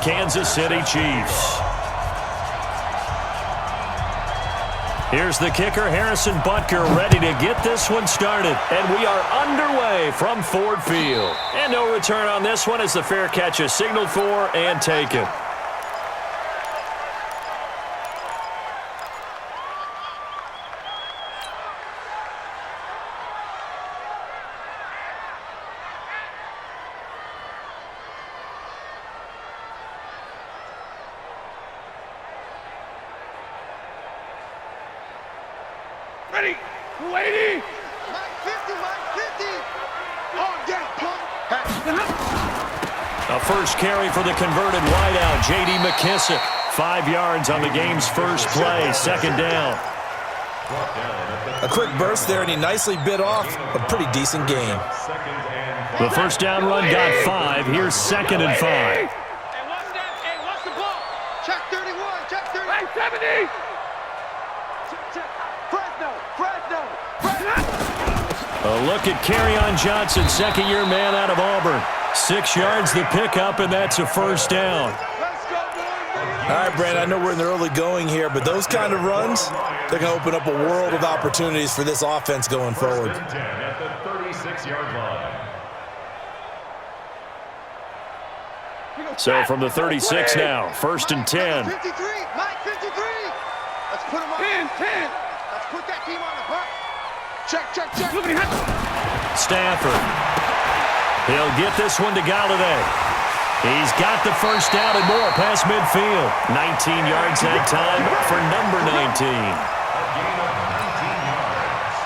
Kansas City Chiefs. Here's the kicker, Harrison Butker, ready to get this one started. And we are underway from Ford Field. And no return on this one as the fair catch is signaled for and taken. Ready, 280. Mike 50, Mike 50. Oh, get it, punk. A first carry for the converted wideout, J.D. McKissick. 5 yards on the game's first play, second down. A quick burst there, and he nicely bit off a pretty decent game. The first down run got 5. Here's 2nd and 5. Hey, what's the ball? Check 31, check 31. 70. Fresno. A look at Kerryon Johnson, second-year man out of Auburn. 6 yards the pickup, and that's a first down. Let's go, boys. All right, Brandon, I know we're in the early going here, but those kind of runs, they're going to open up a world of opportunities for this offense going forward. At the 36-yard line. So from the 36 now, 1st and 10. 53, Mike 53. Let's put him on. 10. Let's put that team on the bus. Check. Stafford. He'll get this one to Galladay. He's got the first down and more past midfield. 19 yards that time for number 19.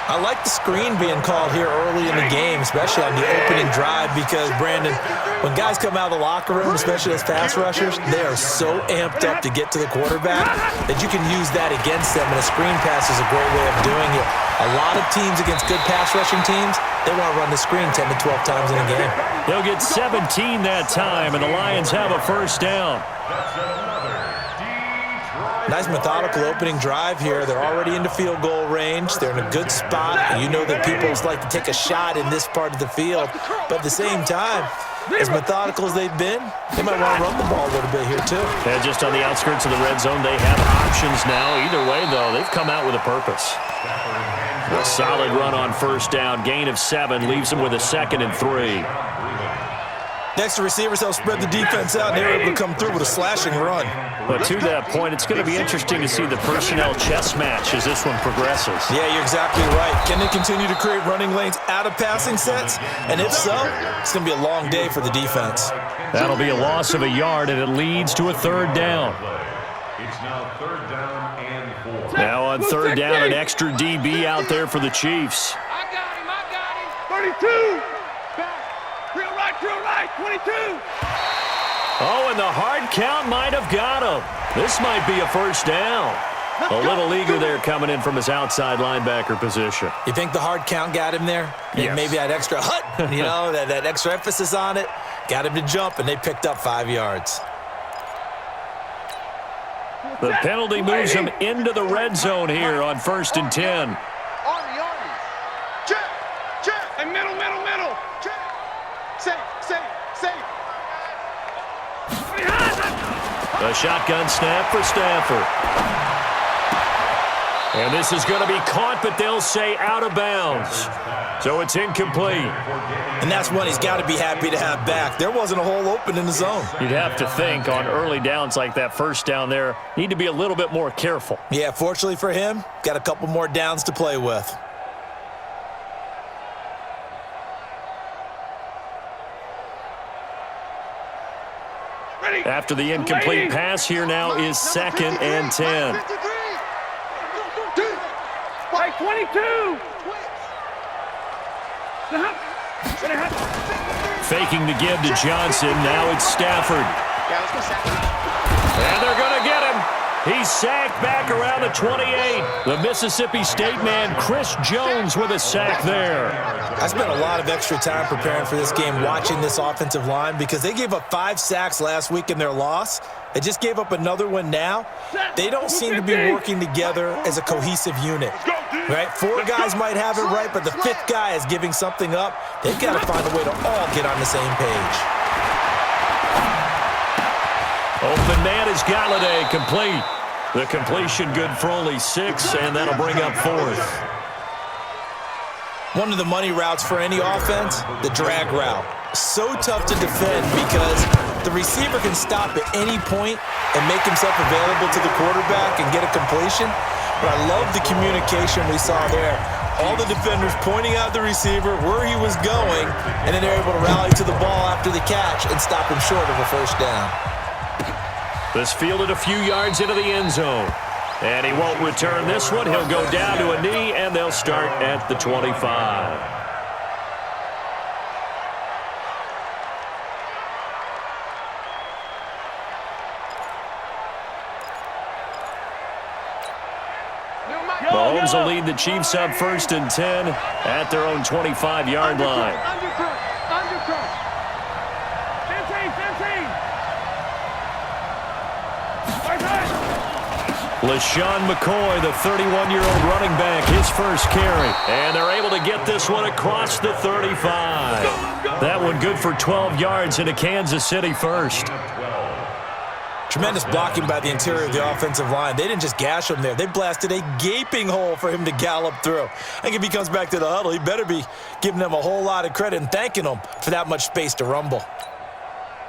I like the screen being called here early in the game, especially on the opening drive, because, Brandon, when guys come out of the locker room, especially as pass rushers, they are so amped up to get to the quarterback that you can use that against them, and a screen pass is a great way of doing it. A lot of teams against good pass rushing teams, they want to run the screen 10 to 12 times in a game. They'll get 17 that time, and the Lions have a first down. Nice methodical opening drive here. They're already into field goal range. They're in a good spot. You know that people like to take a shot in this part of the field. But at the same time, as methodical as they've been, they might want to run the ball a little bit here too. Yeah, just on the outskirts of the red zone, they have options now. Either way, though, they've come out with a purpose. A solid run on first down. Gain of 7 leaves them with a 2nd and 3. Next to receivers, they'll spread the defense out, and they're able to come through with a slashing run. But to that point, it's going to be interesting to see the personnel chess match as this one progresses. Yeah, you're exactly right. Can they continue to create running lanes out of passing sets? And if so, it's going to be a long day for the defense. That'll be a loss of a yard, and it leads to a 3rd down. It's now 3rd down and 4. Now on 3rd down, an extra DB out there for the Chiefs. I got him. 32. Back. Real right, 22. Oh, and the hard count might have got him. This might be a first down. A little eager there coming in from his outside linebacker position. You think the hard count got him there? And Yes. maybe that extra that extra emphasis on it got him to jump, and they picked up 5 yards. The penalty moves him into the red zone here on 1st and 10. Army. Check. And middle. Check. Safe. The shotgun snap for Stafford. And this is going to be caught, but they'll say out of bounds. So it's incomplete. And that's one he's got to be happy to have back. There wasn't a hole open in the zone. You'd have to think on early downs like that first down there, need to be a little bit more careful. Yeah, fortunately for him, got a couple more downs to play with. After the incomplete pass, here now is 2nd and 10. 53. Like 22. Faking the give to Johnson. Now it's Stafford. Yeah, let's go Stafford. And they're going to get him. He's sacked back around the 28. The Mississippi State man, Chris Jones, with a sack there. I spent a lot of extra time preparing for this game, watching this offensive line, because they gave up 5 sacks last week in their loss. They just gave up another one now. They don't seem to be working together as a cohesive unit. Right? 4 guys might have it right, but the 5th guy is giving something up. They've got to find a way to all get on the same page. Open man is Galladay, complete. The completion good for only 6, and that'll bring up 4th. One of the money routes for any offense, the drag route. So tough to defend because the receiver can stop at any point and make himself available to the quarterback and get a completion. But I love the communication we saw there. All the defenders pointing out the receiver, where he was going, and then they're able to rally to the ball after the catch and stop him short of a first down. This fielded a few yards into the end zone. And he won't return this one. He'll go down to a knee, and they'll start at the 25. Mahomes will lead the Chiefs up 1st and 10 at their own 25-yard line. Undercut. 15. LaShawn McCoy, the 31-year-old running back, his first carry. And they're able to get this one across the 35. That one good for 12 yards into Kansas City first. Tremendous blocking by the interior of the offensive line. They didn't just gash him there. They blasted a gaping hole for him to gallop through. I think if he comes back to the huddle, he better be giving them a whole lot of credit and thanking them for that much space to rumble.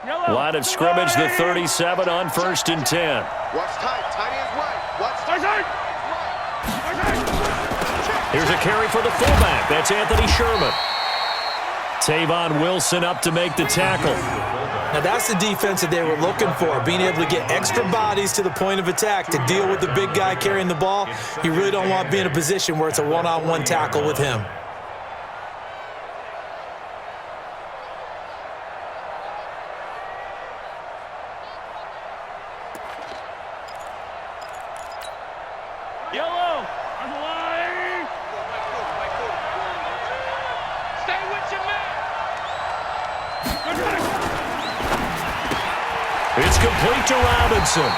Line of scrimmage, the 37 on 1st and 10. Watch tight. Tight ends right. Watch tight. Here's a carry for the fullback. That's Anthony Sherman. Tavon Wilson up to make the tackle. Now that's the defense that they were looking for, being able to get extra bodies to the point of attack to deal with the big guy carrying the ball. You really don't want to be in a position where it's a one-on-one tackle with him. Yellow. On the line. Stay with your man. It's complete to Robinson.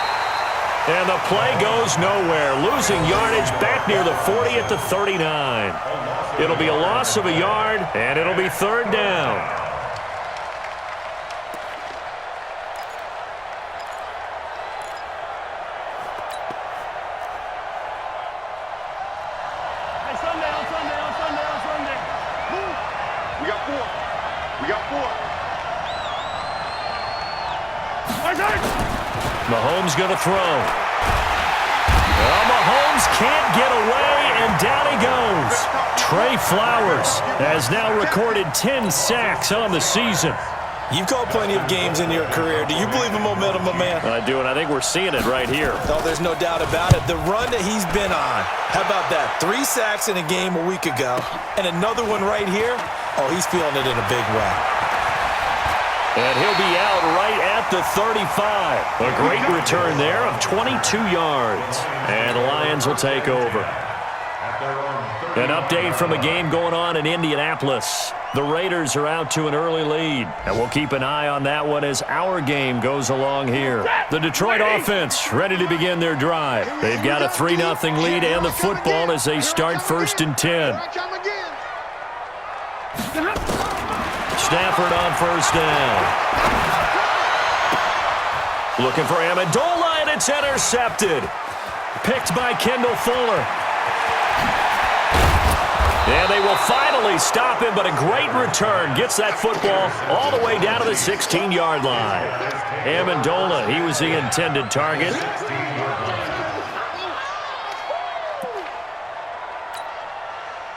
And the play goes nowhere. Losing yardage back near the 40 at the 39. It'll be a loss of a yard, and it'll be 3rd down. Hey, Sunday. We got 4. Mahomes going to throw. Well, Mahomes can't get away, and down he goes. Trey Flowers has now recorded 10 sacks on the season. You've called plenty of games in your career. Do you believe in momentum, my man? I do, and I think we're seeing it right here. No, there's no doubt about it. The run that he's been on, how about that? 3 sacks in a game a week ago, and another one right here. Oh, he's feeling it in a big way. And he'll be out right at the 35. A great return there of 22 yards. And the Lions will take over. An update from a game going on in Indianapolis. The Raiders are out to an early lead. And we'll keep an eye on that one as our game goes along here. The Detroit offense ready to begin their drive. They've got a 3-0 lead and the football as they start 1st and 10. Stafford on 1st down. Looking for Amendola, and it's intercepted. Picked by Kendall Fuller. And they will finally stop him, but a great return. Gets that football all the way down to the 16-yard line. Amendola, he was the intended target.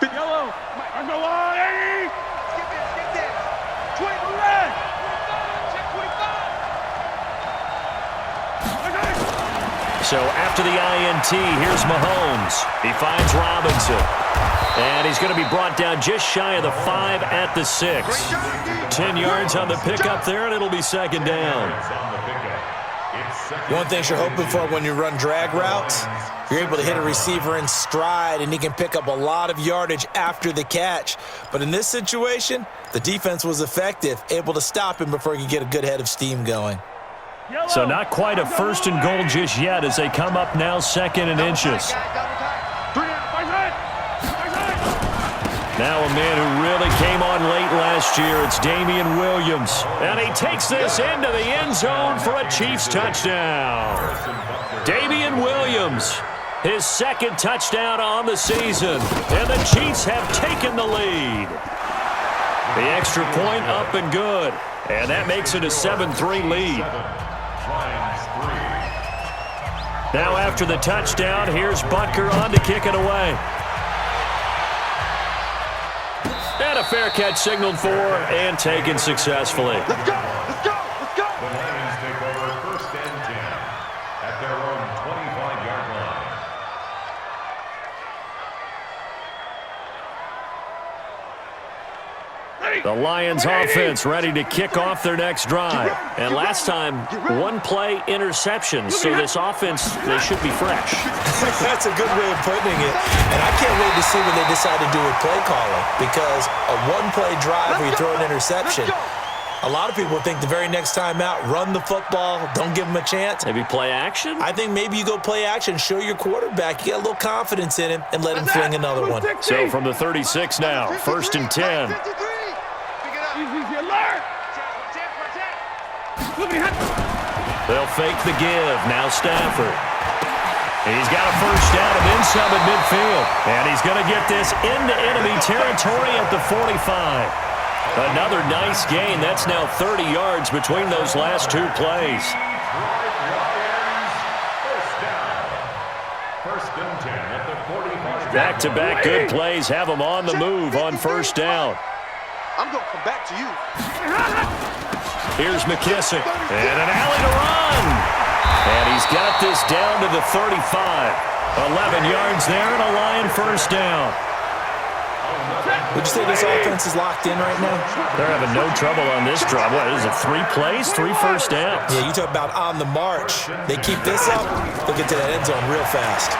Yellow. On the line. Get this. 20 red. Check 25. So after the INT, here's Mahomes. He finds Robinson. And he's going to be brought down just shy of the 5 at the 6. 10 yards on the pickup there, and it'll be 2nd down. One thing you're hoping for when you run drag routes, you're able to hit a receiver in stride, and he can pick up a lot of yardage after the catch. But in this situation, the defense was effective, able to stop him before he could get a good head of steam going. So not quite a 1st and goal just yet as they come up now 2nd and inches. Now a man who really came on late last year. It's Damian Williams. And he takes this into the end zone for a Chiefs touchdown. Damian Williams, his second touchdown on the season. And the Chiefs have taken the lead. The extra point up and good. And that makes it a 7-3 lead. Now after the touchdown, here's Butker on to kick it away. And a fair catch signaled for and taken successfully. Let's go! Let's go! Let's go! The Lions take over 1st and 10 at their own 25-yard line. The Lions offense ready to kick off their next drive. And last time, one-play interception. So this offense, they should be fresh. That's a good way of putting it. And I can't wait to see what they decide to do with play calling, because a one-play drive where you throw an interception, a lot of people think the very next time out, run the football, don't give them a chance. Maybe play action? I think maybe you go play action, show your quarterback, you got a little confidence in him, and let him fling another one. So from the 36 now, 1st and 10. They'll fake the give. Now Stafford. He's got a first down and then some at midfield. And he's going to get this into enemy territory at the 45. Another nice gain. That's now 30 yards between those last two plays. Back-to-back good plays have them on the move on 1st down. I'm going to come back to you. Here's McKissick. And an alley to run. And he's got this down to the 35. 11 yards there and a Lion first down. Would you say this offense is locked in right now? They're having no trouble on this drive. What is it, 3 plays, 3 first downs? Yeah, you talk about on the march. They keep this up, they'll get to that end zone real fast.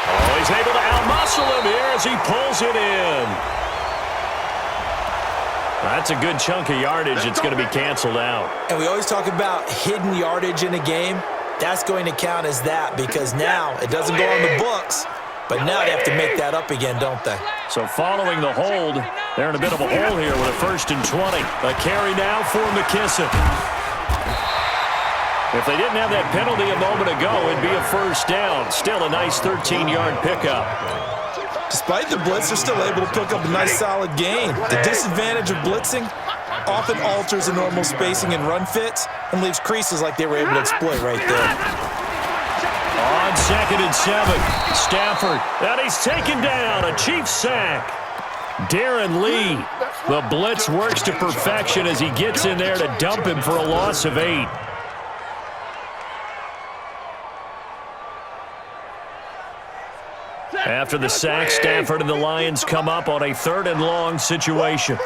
Oh, he's able to outmuscle him here as he pulls it in. That's a good chunk of yardage. It's going to be canceled out. And we always talk about hidden yardage in a game. That's going to count as that, because now it doesn't go on the books, but now they have to make that up again, don't they? So following the hold, they're in a bit of a hole here with a 1st and 20. A carry now for McKissick. If they didn't have that penalty a moment ago, it'd be a first down. Still a nice 13-yard pickup. Despite the blitz, they're still able to pick up a nice solid gain. The disadvantage of blitzing often alters the normal spacing and run fits and leaves creases like they were able to exploit right there. On 2nd and 7, Stafford. And he's taken down. A Chiefs sack. Darren Lee. The blitz works to perfection as he gets in there to dump him for a loss of 8. After the sack, Stafford and the Lions come up on a 3rd and long situation.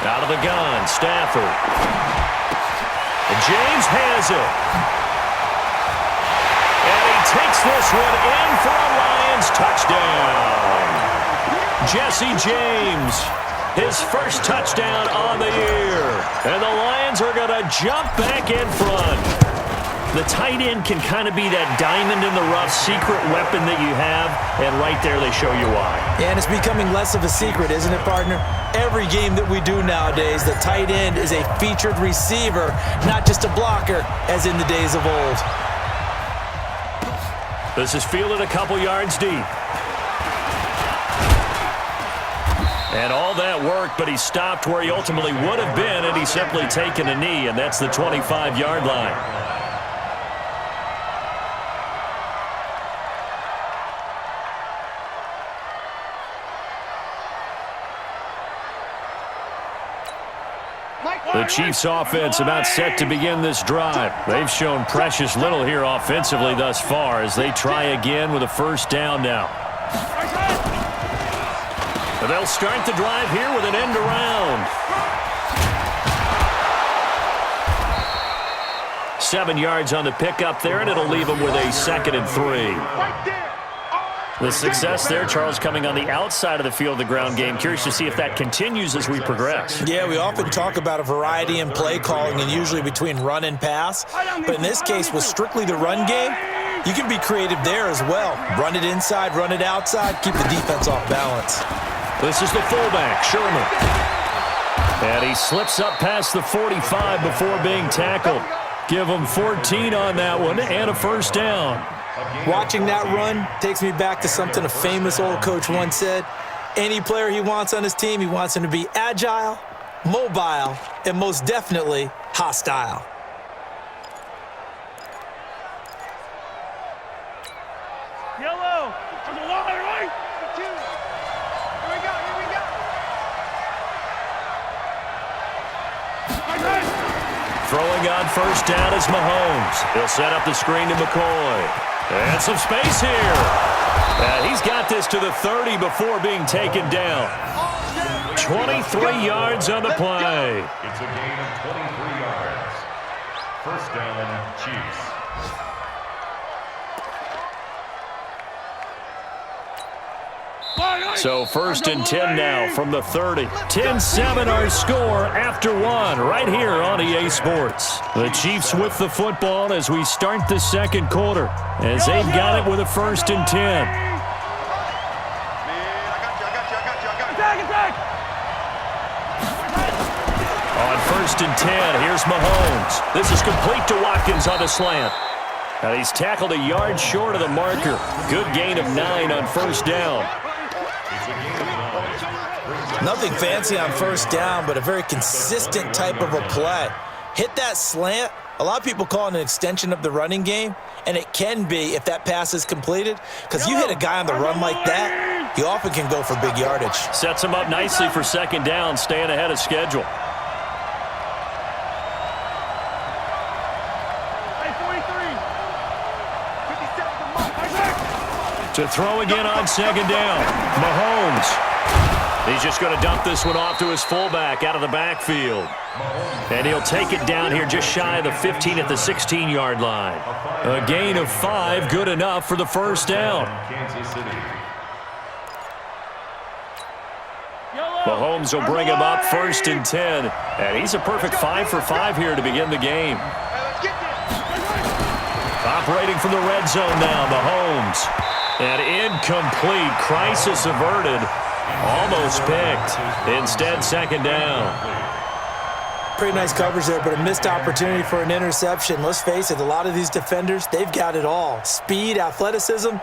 Out of the gun, Stafford. And James has it. And he takes this one in for a Lions touchdown. Jesse James, his first touchdown on the year. And the Lions are going to jump back in front. The tight end can kind of be that diamond in the rough secret weapon that you have, and right there they show you why. Yeah, and it's becoming less of a secret, isn't it, partner? Every game that we do nowadays, the tight end is a featured receiver, not just a blocker, as in the days of old. This is fielded a couple yards deep. And all that work, but he stopped where he ultimately would have been, and he's simply taken a knee, and that's the 25-yard line. The Chiefs offense about set to begin this drive. They've shown precious little here offensively thus far as they try again with a first down now. They'll start the drive here with an end around. 7 yards on the pickup there, and it'll leave them with a 2nd and 3. Right there. The success there, Charles, coming on the outside of the field, the ground game. Curious to see if that continues as we progress. Yeah, we often talk about a variety in play calling and usually between run and pass. But in this case, with strictly the run game, you can be creative there as well. Run it inside, run it outside, keep the defense off balance. This is the fullback, Sherman. And he slips up past the 45 before being tackled. Give him 14 on that one and a first down. Watching that run takes me back to something a famous old coach once said. Any player he wants on his team, he wants him to be agile, mobile, and most definitely hostile. Yellow. To the line, right? 2. Here we go. Throwing on first down is Mahomes. He'll set up the screen to McCoy. And some space here. And he's got this to the 30 before being taken down. 23 yards on the play. It's a gain of 23 yards. First down, Chiefs. So first and 10 now from the 30. 10-7 our score after one right here on EA Sports. The Chiefs with the football as we start the second quarter as they've got it with a first and 10. On first and 10, here's Mahomes. This is complete to Watkins on the slant. And he's tackled a yard short of the marker. Good gain of 9 on first down. Nothing fancy on first down, but a very consistent type of a play. Hit that slant. A lot of people call it an extension of the running game, and it can be if that pass is completed, because you hit a guy on the run like that, he often can go for big yardage. Sets him up nicely for second down, staying ahead of schedule. To throw again on second down. Mahomes. He's just going to dump this one off to his fullback out of the backfield. And he'll take it down here just shy of the 15 at the 16-yard line. A gain of 5, good enough for the first down. Mahomes will bring him up first and 10. And he's a perfect 5 for 5 here to begin the game. Operating from the red zone now, Mahomes. And incomplete. Crisis averted. Almost picked. Instead, second down. Pretty nice coverage there, but a missed opportunity for an interception. Let's face it, a lot of these defenders, they've got it all. Speed, athleticism,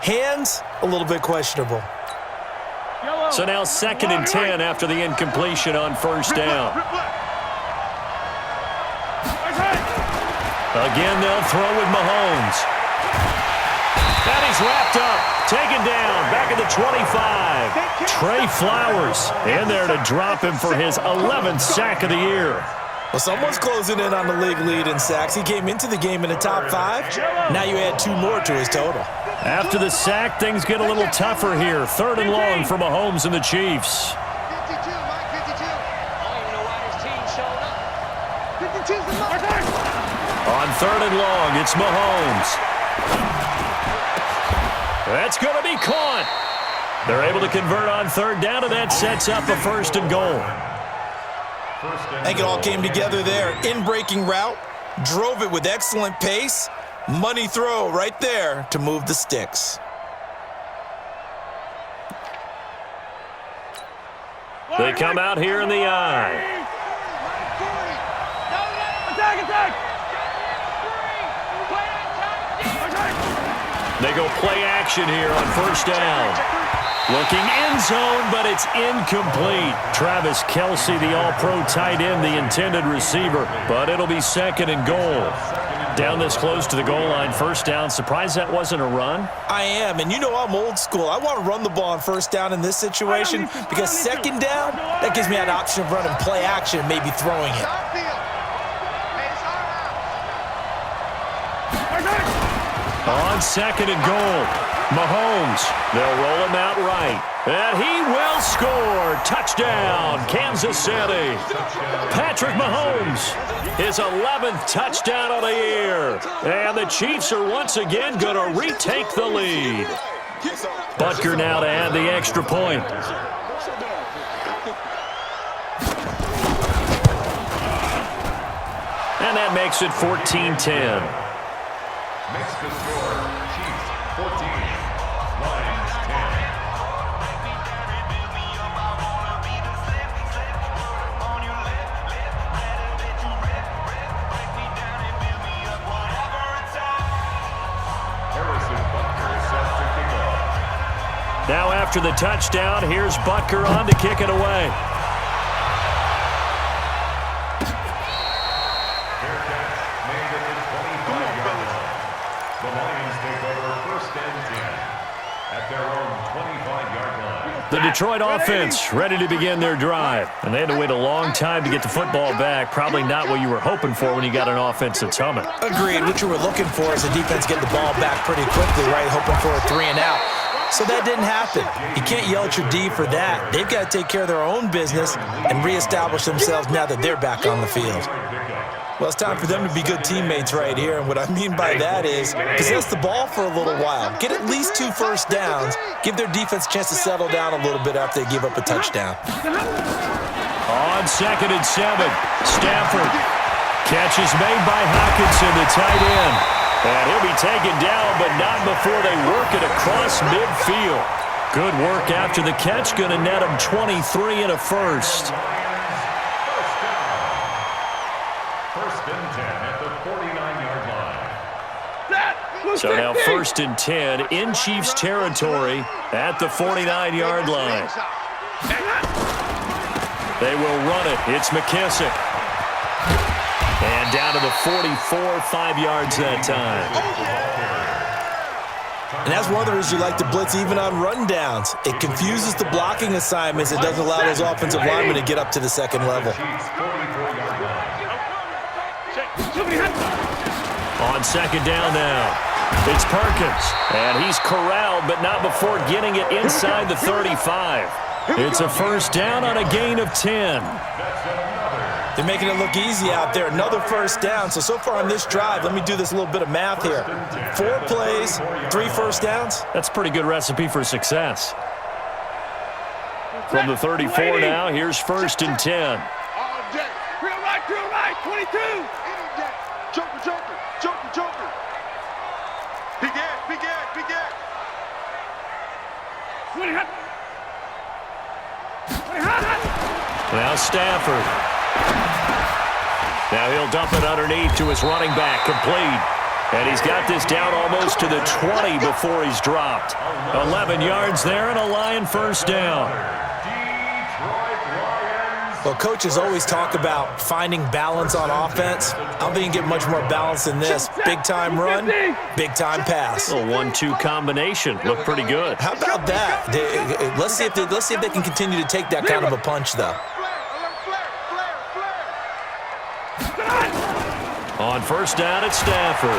hands, a little bit questionable. So now second and 10 after the incompletion on first down. Again, they'll throw with Mahomes. And he's wrapped up, taken down, back at the 25. Trey Flowers in there to drop him for his 11th sack of the year. Well, someone's closing in on the league lead in sacks. He came into the game in the top 5. Now you add 2 more to his total. After the sack, things get a little tougher here. Third and long for Mahomes and the Chiefs. 52, Mike, 52. I don't even know why his team showed up. 52's the mark. On third and long, it's Mahomes. That's going to be caught. They're able to convert on third down, and that sets up a first and goal. I think it all came together there. In-breaking route, drove it with excellent pace. Money throw right there to move the sticks. They come out here in the eye. Attack! They go play action here on first down. Looking end zone, but it's incomplete. Travis Kelce, the all-pro tight end, the intended receiver, but it'll be second and goal. Down this close to the goal line, first down. Surprised that wasn't a run? I am, and you know I'm old school. I want to run the ball on first down in this situation because second down, that gives me an option of running play action, maybe throwing it. On second and goal, Mahomes. They'll roll him out right. And he will score. Touchdown, Kansas City. Patrick Mahomes, his 11th touchdown of the year. And the Chiefs are once again going to retake the lead. Butker now to add the extra point. And that makes it 14-10. Makes the score Chiefs 14, Lions 10. Now after the touchdown, here's Butker on to kick it away. The Lions take over first and 10 at their own 25-yard line. The Detroit offense ready to begin their drive. And they had to wait a long time to get the football back. Probably not what you were hoping for when you got an offense that's humming. Agreed. What you were looking for is the defense getting the ball back pretty quickly, right? Hoping for a 3 and out. So that didn't happen. You can't yell at your D for that. They've got to take care of their own business and reestablish themselves now that they're back on the field. Well, it's time for them to be good teammates right here. And what I mean by that is possess the ball for a little while. Get at least 2 first downs. Give their defense a chance to settle down a little bit after they give up a touchdown. On 2nd and 7, Stafford. Catch is made by Hockenson, the tight end. And he'll be taken down, but not before they work it across midfield. Good work after the catch. Going to net him 23 and a first. First and 10 at the 49-yard line. So now 1st and 10 in Chiefs territory at the 49-yard line. They will run it. It's McKissick. And down to the 44, 5 yards that time. And that's one of the reasons you like to blitz even on rundowns. It confuses the blocking assignments. It doesn't allow those offensive linemen to get up to the second level. On 2nd down now, it's Perkins. And he's corralled, but not before getting it inside the 35. It's a first down on a gain of 10. They're making it look easy out there. Another first down. So far on this drive, let me do this little bit of math here. 4 plays, 3 first downs. That's a pretty good recipe for success. From the 34 now, here's 1st and 10. Real right, 22. Joker, Joker, Joker, Joker. Big Ed, Big Ed, Big Ed. Now Stafford. Now he'll dump it underneath to his running back, complete. And he's got this down almost to the 20 before he's dropped. 11 yards there and a Lion first down. Well, coaches always talk about finding balance on offense. I don't think you can get much more balance than this. Big-time run, big-time pass. A 1-2 combination. Looked pretty good. How about that? Let's see if they can continue to take that kind of a punch, though. On first down, it's Stafford.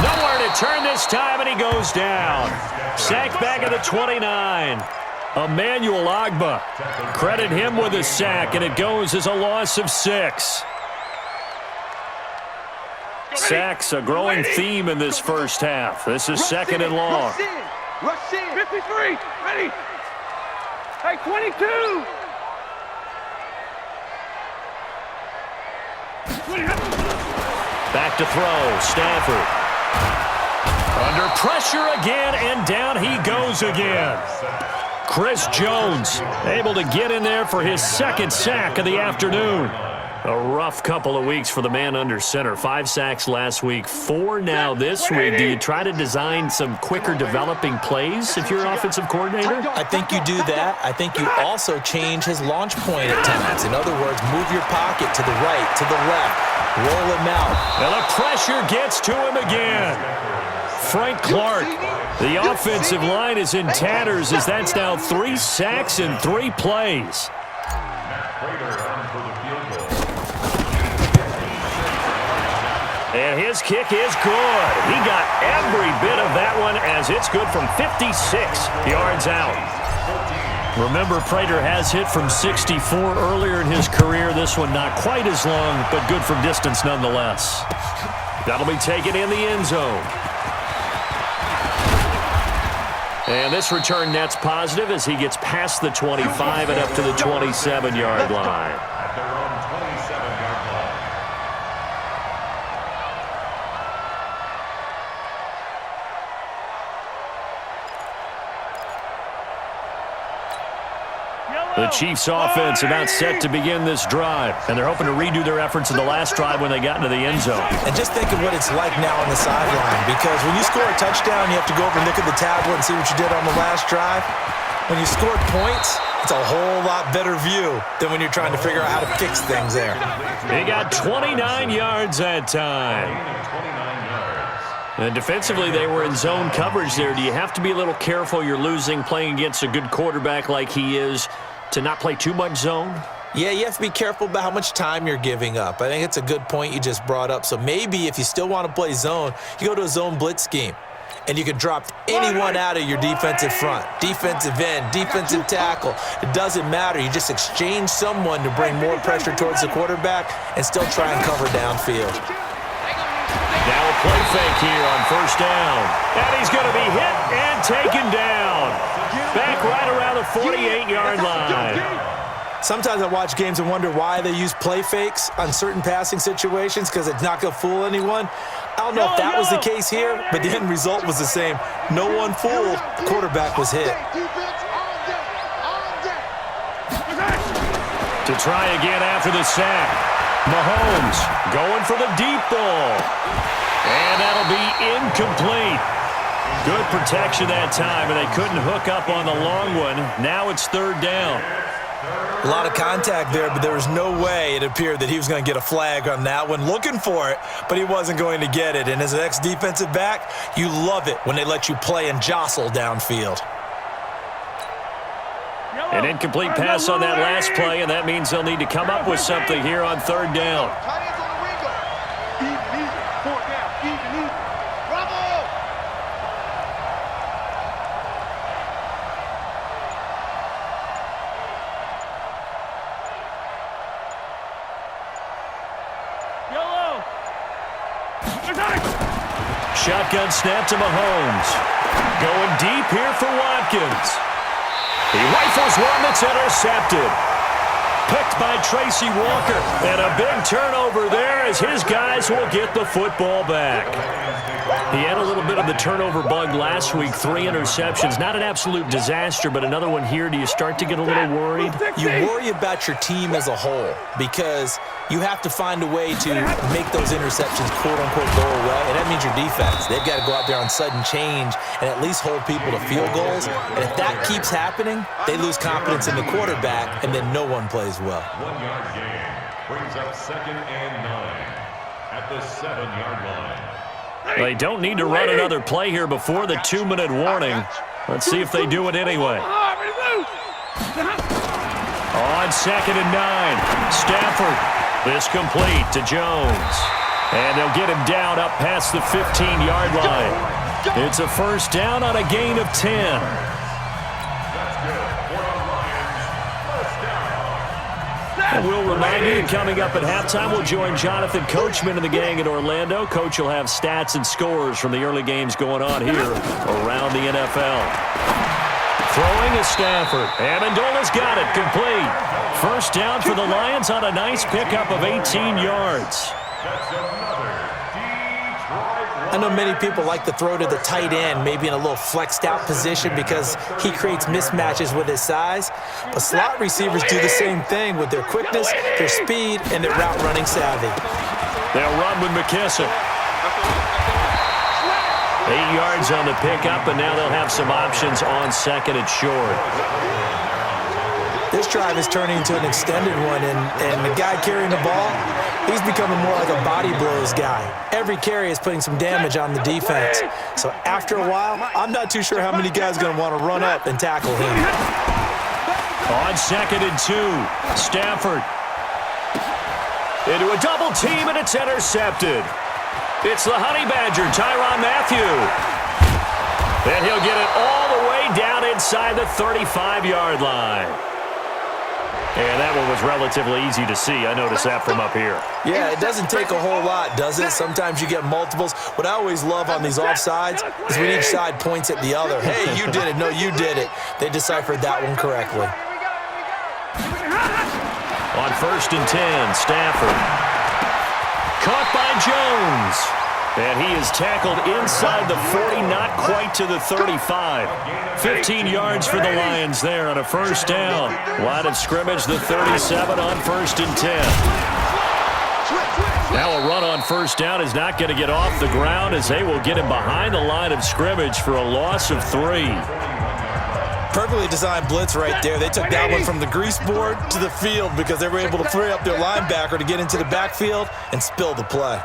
Nowhere to turn this time, and he goes down. Sacked back at the 29. Emmanuel Ogbah. Credit him with a sack, and it goes as a loss of 6. Sacks, a growing theme in this first half. This is 2nd and long. Rush in. 53. Ready. Hey, 22. Back to throw. Stafford. Under pressure again, and down he goes again. Chris Jones able to get in there for his 2nd sack of the afternoon. A rough couple of weeks for the man under center. 5 sacks last week, 4 now this week. Do you try to design some quicker developing plays if you're an offensive coordinator? I think you do that. I think you also change his launch point at times. In other words, move your pocket to the right, to the left, roll him out. And the pressure gets to him again. Frank Clark. The offensive line is in tatters as that's now 3 sacks in 3 plays. And his kick is good. He got every bit of that one as it's good from 56 yards out. Remember, Prater has hit from 64 earlier in his career. This one not quite as long, but good from distance nonetheless. That'll be taken in the end zone. And this return net's positive as he gets past the 25 and up to the 27-yard line. At their own 27-yard line. The Chiefs offense about set to begin this drive, and they're hoping to redo their efforts in the last drive when they got into the end zone. And just think of what it's like now on the sideline, because when you score a touchdown, you have to go over and look at the tablet and see what you did on the last drive. When you scored points, it's a whole lot better view than when you're trying to figure out how to fix things there. He got 29 yards that time. 29 yards. And defensively, they were in zone coverage there. Do you have to be a little careful you're losing playing against a good quarterback like he is to not play too much zone? Yeah, you have to be careful about how much time you're giving up. I think it's a good point you just brought up. So maybe if you still want to play zone, you go to a zone blitz scheme. And you can drop anyone out of your defensive front, defensive end, defensive tackle. It doesn't matter. You just exchange someone to bring more pressure towards the quarterback and still try and cover downfield. Now a play fake here on first down. And he's going to be hit and taken down. Back right around the 48-yard line. Sometimes I watch games and wonder why they use play fakes on certain passing situations, because it's not going to fool anyone. I don't know if that was the case here, but the end result was the same. No one fooled. The quarterback was hit. To try again after the sack. Mahomes going for the deep ball. And that'll be incomplete. Good protection that time, and they couldn't hook up on the long one. Now it's third down. A lot of contact there, but there was no way it appeared that he was going to get a flag on that one. Looking for it, but he wasn't going to get it. And as an ex-defensive back, you love it when they let you play and jostle downfield. An incomplete pass on that last play, and that means they'll need to come up with something here on third down. Shotgun snap to Mahomes. Going deep here for Watkins. He rifles one that's intercepted. Picked by Tracy Walker. And a big turnover there as his guys will get the football back. He had a little bit of the turnover bug last week. 3 interceptions. Not an absolute disaster, but another one here. Do you start to get a little worried? You worry about your team as a whole because you have to find a way to make those interceptions, quote-unquote, go away, and that means your defense. They've got to go out there on sudden change and at least hold people to field goals. And if that keeps happening, they lose confidence in the quarterback, and then no one plays well. 1-yard gain brings up 2nd and 9 at the 7-yard line. They don't need to run another play here before the 2-minute warning. Let's see if they do it anyway. On 2nd and 9, Stafford. This complete to Jones. And they'll get him down up past the 15-yard line. It's a first down on a gain of 10. That's good for the Lions. First down. And we'll remind you, coming up at halftime, we'll join Jonathan Coachman and the gang in Orlando. Coach will have stats and scores from the early games going on here around the NFL. Throwing is Stafford. Amendola's got it. Complete. First down for the Lions on a nice pickup of 18 yards. That's another deep I know many people like to throw to the tight end, maybe in a little flexed out position because he creates mismatches with his size. But slot receivers do the same thing with their quickness, their speed, and their route running savvy. They'll run with McKissick. 8 yards on the pickup, and now they'll have some options on 2nd and short. This drive is turning into an extended one, and the guy carrying the ball, he's becoming more like a body blows guy. Every carry is putting some damage on the defense. So after a while, I'm not too sure how many guys are going to want to run up and tackle him. On 2nd and 2, Stafford. Into a double team, and it's intercepted. It's the Honey Badger, Tyrann Mathieu. And he'll get it all the way down inside the 35-yard line. And that one was relatively easy to see. I noticed that from up here. Yeah, it doesn't take a whole lot, does it? Sometimes you get multiples. What I always love on these offsides is when each side points at the other. Hey, you did it. No, you did it. They deciphered that one correctly. On 1st and 10, Stafford. Caught by Jones. And he is tackled inside the 40, not quite to the 35. 15 yards for the Lions there on a 1st down. Line of scrimmage, the 37 on 1st and 10. Now a run on 1st down is not going to get off the ground as they will get him behind the line of scrimmage for a loss of 3. Perfectly designed blitz right there. They took that one from the grease board to the field because they were able to free up their linebacker to get into the backfield and spill the play.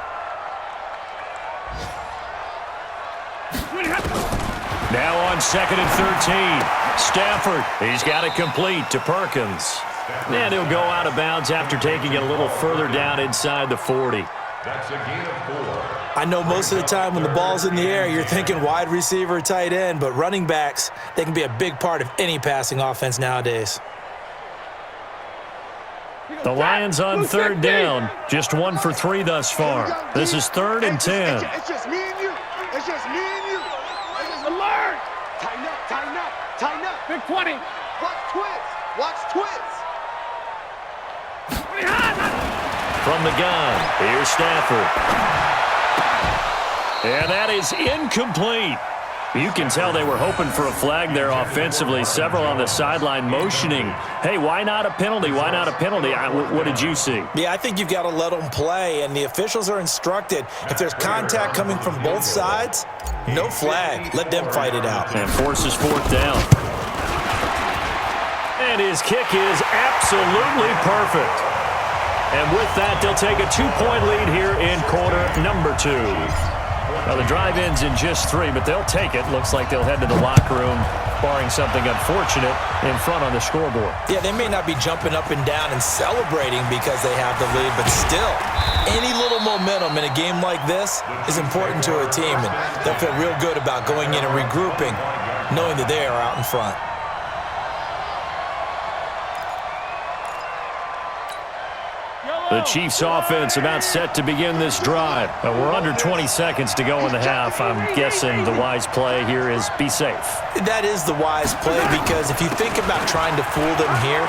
Now on 2nd and 13, Stafford. He's got it complete to Perkins. And he'll go out of bounds after taking it a little further down inside the 40. That's a gain of 4. I know most of the time when the ball's in the air, you're thinking wide receiver, tight end, but running backs, they can be a big part of any passing offense nowadays. The Lions on 3rd down, just 1 for 3 thus far. This is 3rd and 10. It's just me and you. It's just me and you. It's just alert. Tighten up, tighten up, tighten up. Big 20. Watch twins. Watch twins. From the gun, here's Stafford. And that is incomplete. You can tell they were hoping for a flag there offensively. Several on the sideline motioning. Hey, why not a penalty? Why not a penalty? What did you see? Yeah, I think you've got to let them play, and the officials are instructed. If there's contact coming from both sides, no flag. Let them fight it out. And forces 4th down. And his kick is absolutely perfect. And with that, they'll take a 2-point lead here in quarter number 2. Now, the drive ends in just 3, but they'll take it. Looks like they'll head to the locker room, barring something unfortunate, in front on the scoreboard. Yeah, they may not be jumping up and down and celebrating because they have the lead, but still, any little momentum in a game like this is important to a team, and they'll feel real good about going in and regrouping, knowing that they are out in front. The Chiefs offense about set to begin this drive. We're under 20 seconds to go in the half. I'm guessing the wise play here is be safe. That is the wise play because if you think about trying to fool them here,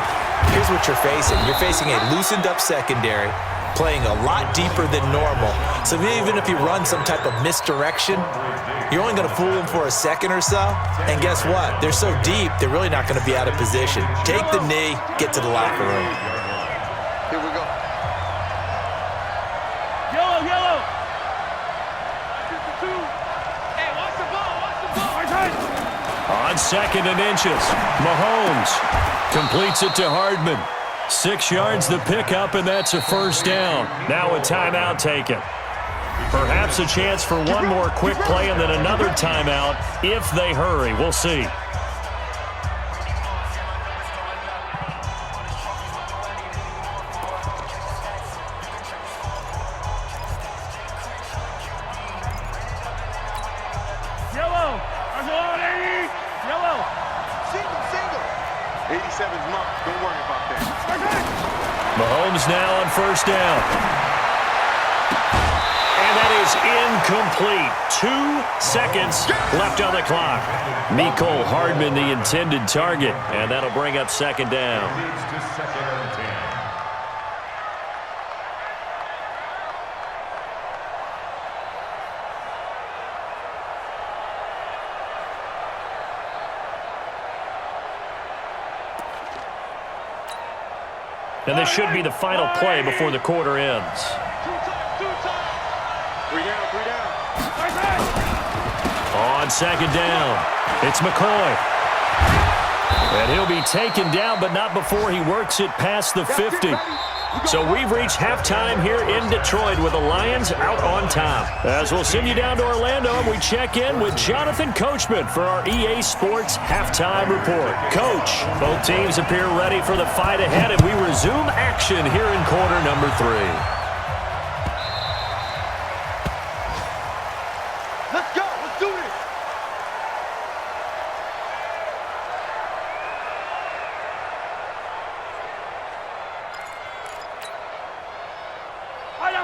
here's what you're facing. You're facing a loosened up secondary, playing a lot deeper than normal. So even if you run some type of misdirection, you're only going to fool them for a second or so. And guess what? They're so deep, they're really not going to be out of position. Take the knee, get to the locker room. Here we go. Yellow. Hey, watch the ball. On 2nd and inches, Mahomes completes it to Hardman. 6 yards the pickup, and that's a 1st down. Now a timeout taken. Perhaps a chance for one more quick play and then another timeout if they hurry. We'll see. Yellow. 87's mark. Don't worry about that. Mahomes now on 1st down. And that is incomplete. 2 seconds left on the clock. Mecole Hardman, the intended target. And that'll bring up 2nd down. Leads to 2nd and 10. And this should be the final play before the quarter ends. 3 down. On 2nd down, it's McCoy. And he'll be taken down, but not before he works it past the 50. So we've reached halftime here in Detroit with the Lions out on top. As we'll send you down to Orlando, and we check in with Jonathan Coachman for our EA Sports Halftime Report. Coach, both teams appear ready for the fight ahead, and we resume action here in quarter number 3. Let's go. Let's do this.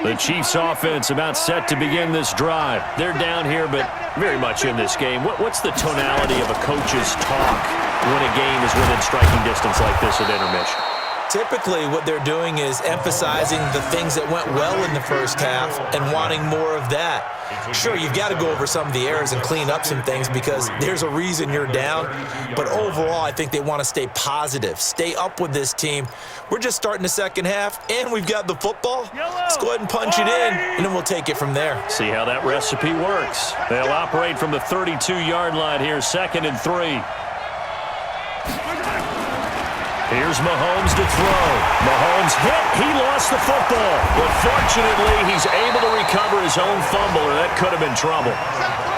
The Chiefs offense about set to begin this drive. They're down here, but very much in this game. What's the tonality of a coach's talk when a game is within striking distance like this at intermission? Typically, what they're doing is emphasizing the things that went well in the first half and wanting more of that. Sure, you've got to go over some of the errors and clean up some things because there's a reason you're down. But overall, I think they want to stay positive, stay up with this team. We're just starting the second half, and we've got the football. Let's go ahead and punch it in, and then we'll take it from there. See how that recipe works. They'll operate from the 32-yard line here, 2nd and 3. Here's Mahomes to throw. Mahomes hit. He lost the football. But fortunately, he's able to recover his own fumble, or that could have been trouble.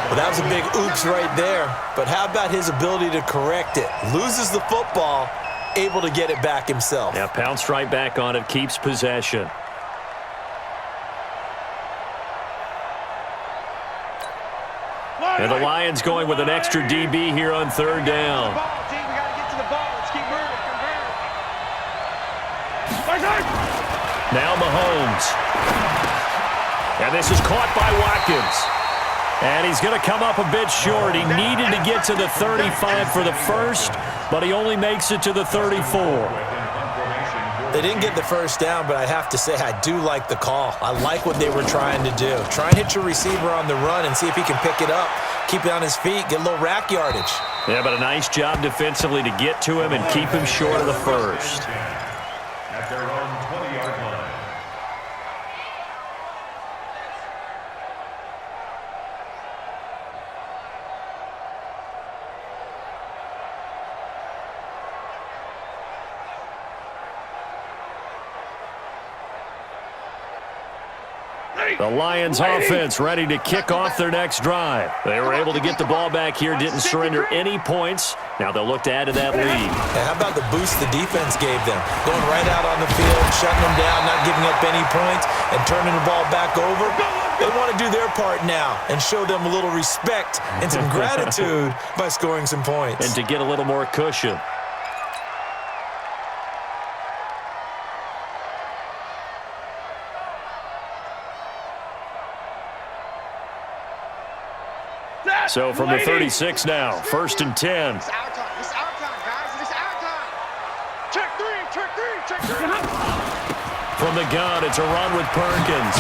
Well, that was a big oops right there. But how about his ability to correct it? Loses the football, able to get it back himself. Yeah, pounced right back on it, keeps possession. And the Lions going with an extra DB here on 3rd down. Now Mahomes. And this is caught by Watkins. And he's going to come up a bit short. He needed to get to the 35 for the first, but he only makes it to the 34. They didn't get the first down, but I have to say I do like the call. I like what they were trying to do. Try and hit your receiver on the run and see if he can pick it up, keep it on his feet, get a little rack yardage. Yeah, but a nice job defensively to get to him and keep him short of the first. At their own 20-yard line. The Lions offense ready to kick off their next drive. They were able to get the ball back here, didn't surrender any points. Now they'll look to add to that lead. And how about the boost the defense gave them? Going right out on the field, shutting them down, not giving up any points, and turning the ball back over. They want to do their part now and show them a little respect and some gratitude by scoring some points. And to get a little more cushion. So from the 36 now, 1st and 10. It's our time. It's our time, guys. It's our time. Check three. From the gun, it's a run with Perkins.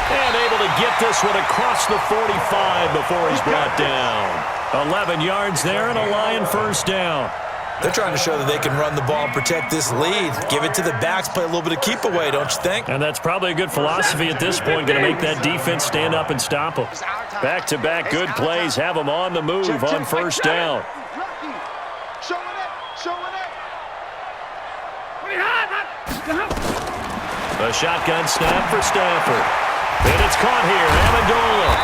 And able to get this one across the 45 before he's brought down. 11 yards there and a Lion first down. They're trying to show that they can run the ball and protect this lead. Give it to the backs, play a little bit of keep away, don't you think? And that's probably a good philosophy at this point, going to make that defense stand up and stop them. Back-to-back good plays have them on the move on first down. A shotgun snap for Stafford. And it's caught here, Amendola.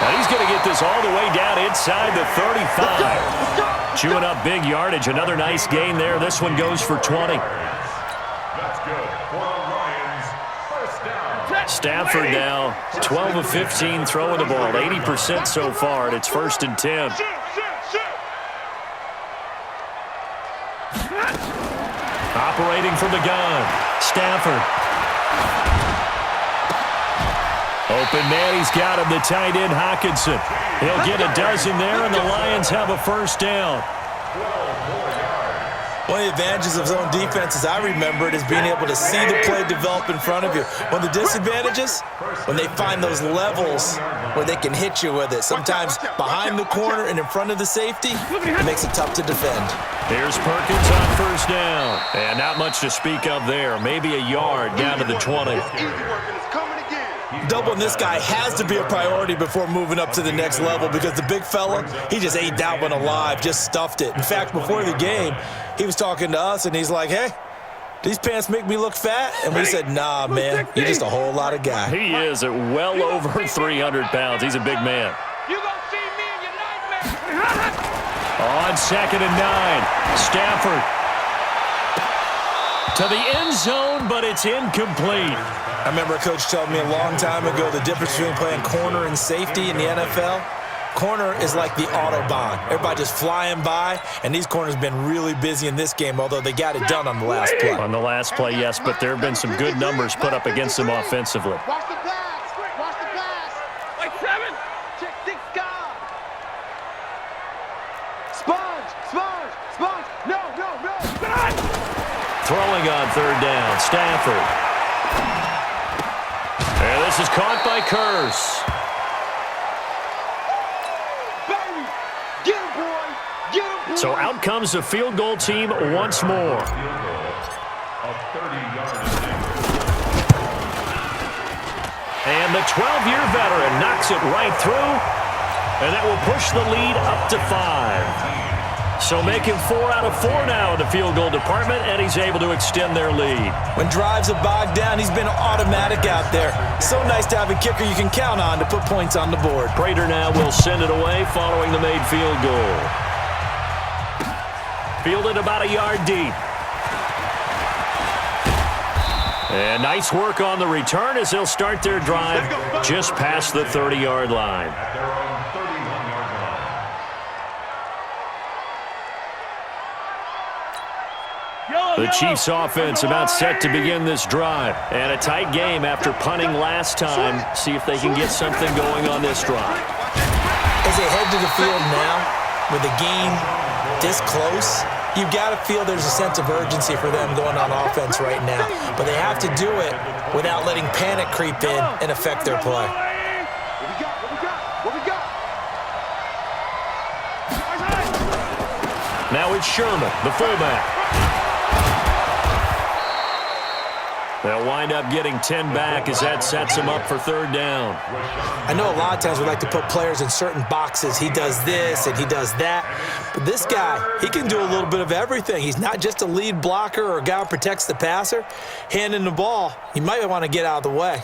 And he's going to get this all the way down inside the 35. Chewing up big yardage. Another nice gain there. This one goes for 20. That's good for the Lions. First down. Stafford now, 12 of 15 throwing the ball. 80% so far, and it's 1st and 10. Operating from the gun. Stafford. Open man, he's got him, the tight end, Hockenson. He'll get a dozen there, and the Lions have a first down. One of the advantages of zone defense, as I remember it, is being able to see the play develop in front of you. One of the disadvantages, when they find those levels where they can hit you with it. Sometimes behind the corner and in front of the safety, it makes it tough to defend. Here's Perkins on first down. And not much to speak of there. Maybe a yard down to the 20. Doubling this guy has to be a priority before moving up to the next level because the big fella, he just ate that one alive, just stuffed it. In fact, before the game, he was talking to us, and he's like, hey, these pants make me look fat? And we said, nah, man, you're just a whole lot of guy. He is at well over 300 pounds. He's a big man. You're going to see me in your nightmares. On 2nd and 9, Stafford to the end zone, but it's incomplete. I remember a coach telling me a long time ago the difference between playing corner and safety in the NFL. Corner is like the Autobahn. Everybody just flying by, and these corners have been really busy in this game, although they got it done on the last play. On the last play, yes, but there have been some good numbers put up against them offensively. Watch the third down. Stafford. And this is caught by Curse. Baby, get him, boy. Get him, boy. So out comes the field goal team once more. Field goal of 30 yards. And the 12-year veteran knocks it right through, and that will push the lead up to 5. So making 4 out of 4 now in the field goal department, and he's able to extend their lead. When drives are bogged down, he's been automatic out there. So nice to have a kicker you can count on to put points on the board. Prater now will send it away following the made field goal. Fielded about a yard deep. And nice work on the return as they'll start their drive just past the 30-yard line. At their own 31-yard line. The Chiefs offense about set to begin this drive. And a tight game after punting last time. See if they can get something going on this drive. As they head to the field now, with the game this close, you've got to feel there's a sense of urgency for them going on offense right now. But they have to do it without letting panic creep in and affect their play. What we got? Now it's Sherman, the fullback. They'll wind up getting 10 back as that sets him up for third down. I know a lot of times we like to put players in certain boxes. He does this and he does that. But this guy, he can do a little bit of everything. He's not just a lead blocker or a guy who protects the passer. Handing the ball, you might want to get out of the way.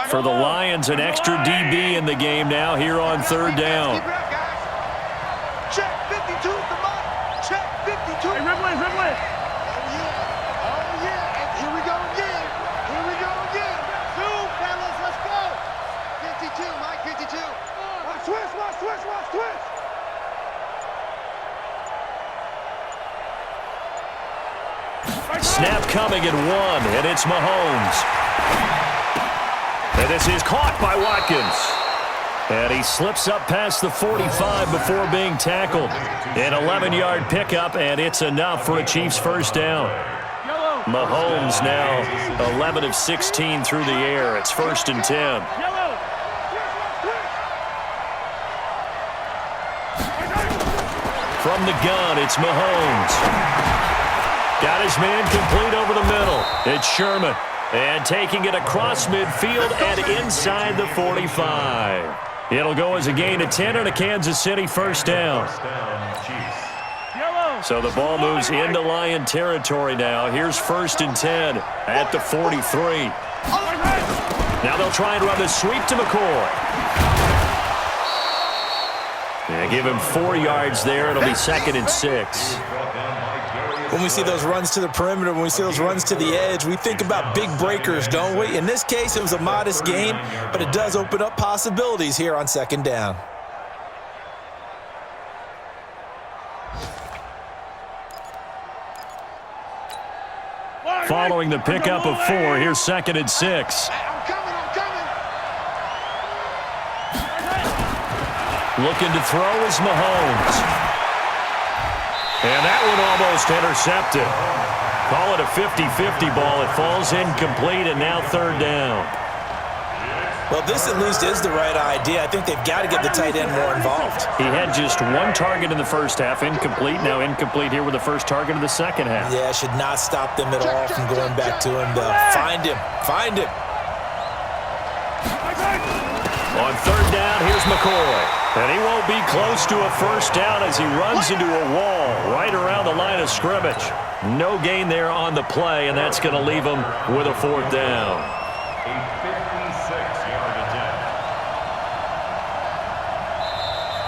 For the Lions, an extra DB in the game now here on third down. Check 52 at the mark. Check 52. Hey, Ridley. Here we go again. Zoom, fellas, let's go. 52, Mike, 52. Watch twist. Snap coming at 1, and it's Mahomes. And this is caught by Watkins. And he slips up past the 45 before being tackled. An 11-yard pickup, and it's enough for a Chiefs first down. Mahomes now 11 of 16 through the air. It's 1st and 10. From the gun, it's Mahomes. Got his man complete over the middle. It's Sherman. And taking it across midfield and inside the 45. It'll go as a gain of 10 and a Kansas City first down. So the ball moves into Lion territory now. Here's 1st and 10 at the 43. Now they'll try and run the sweep to McCoy. And give him 4 yards there. It'll be 2nd and 6. When we see those runs to the perimeter, when we see those runs to the edge, we think about big breakers, don't we? In this case, it was a modest gain, but it does open up possibilities here on 2nd down. Following the pickup of 4, here's 2nd and 6. I'm coming. Looking to throw is Mahomes. And that one almost intercepted. Call it a 50-50 ball. It falls incomplete, and now 3rd down. Well, this at least is the right idea. I think they've got to get the tight end more involved. He had just 1 target in the first half, incomplete. Now incomplete here with the first target of the second half. Yeah, should not stop them at all from going back to him, though. Find him. On 3rd down, here's McCoy. And he won't be close to a first down as he runs into a wall right around the line of scrimmage. No gain there on the play, and that's going to leave him with a 4th down. A 56-yard attempt.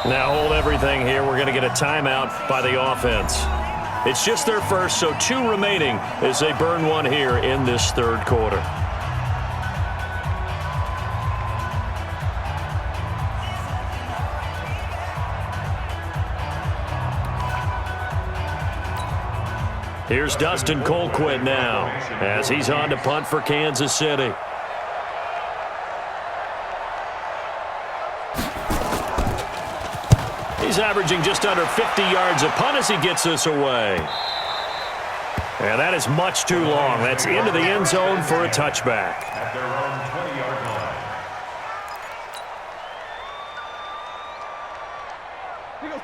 Now hold everything here. We're going to get a timeout by the offense. It's just their first, so 2 remaining as they burn 1 here in this 3rd quarter. Here's Dustin Colquitt now as he's on to punt for Kansas City. He's averaging just under 50 yards a punt as he gets this away. And that is much too long. That's into the end zone for a touchback. At their own 20-yard line.